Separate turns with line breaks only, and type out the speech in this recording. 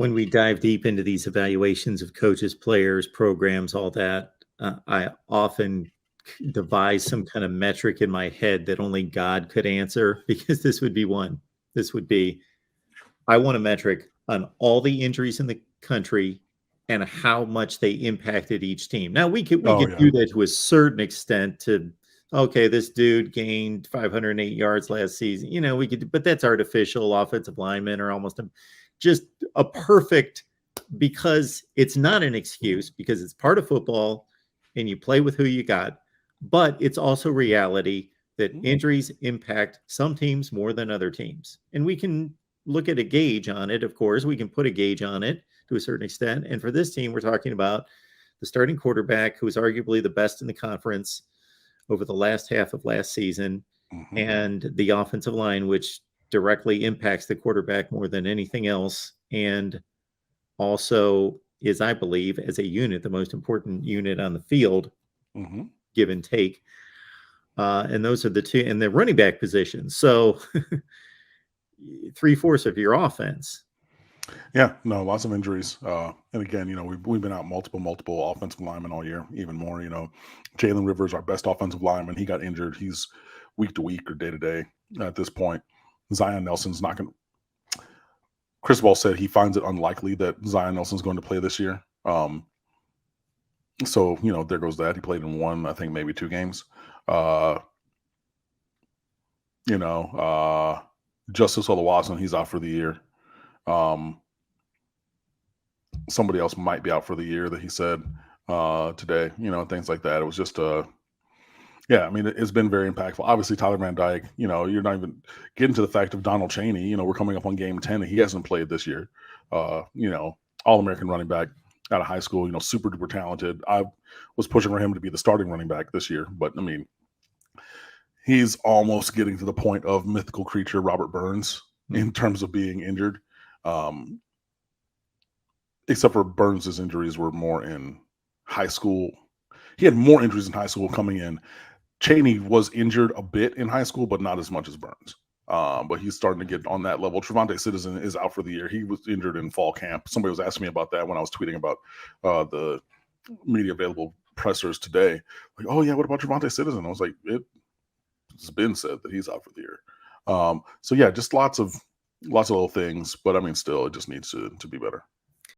when we dive deep into these evaluations of coaches, players, programs, all that, I often devise some kind of metric in my head that only God could answer, because this would be one. This would be, I want a metric on all the injuries in the country and how much they impacted each team. Now we could
Oh,
do that to a certain extent. To okay, this dude gained 508 yards last season. We could, but that's artificial. Offensive linemen are almost just a perfect, because it's not an excuse, because it's part of football and you play with who you got, but it's also reality that injuries impact some teams more than other teams. And we can look at a gauge on it. Of course, we can put a gauge on it to a certain extent. And for this team, we're talking about the starting quarterback, who was arguably the best in the conference over the last half of last season, and the offensive line, which directly impacts the quarterback more than anything else, and also is, I believe, as a unit, the most important unit on the field, give and take. And those are the two, and the running back position. So 3/4 of your offense.
Yeah, no, lots of injuries. And again, we've been out multiple offensive linemen all year, even more. Jalen Rivers, our best offensive lineman, he got injured. He's week to week or day to day at this point. Zion Nelson's not going to. Cristobal said he finds it unlikely that Zion Nelson's going to play this year. So, there goes that. He played in one, I think maybe 2 games. Justice Oluwaseun, he's out for the year. Somebody else might be out for the year that he said today, things like that. It was just it's been very impactful. Obviously, Tyler Van Dyke, you're not even getting to the fact of Donald Chaney. We're coming up on game 10 and he hasn't played this year. All-American running back out of high school, super duper talented. I was pushing for him to be the starting running back this year, but he's almost getting to the point of mythical creature Robert Burns in terms of being injured. Except for Burns' injuries were more in high school. He had more injuries in high school coming in. Chaney was injured a bit in high school, but not as much as Burns. But he's starting to get on that level. Trevante Citizen is out for the year. He was injured in fall camp. Somebody was asking me about that when I was tweeting about the media available pressers today. Like, oh yeah, what about Trevante Citizen? I was like, it's been said that he's out for the year. So yeah, just lots of little things, but still, it just needs to be better.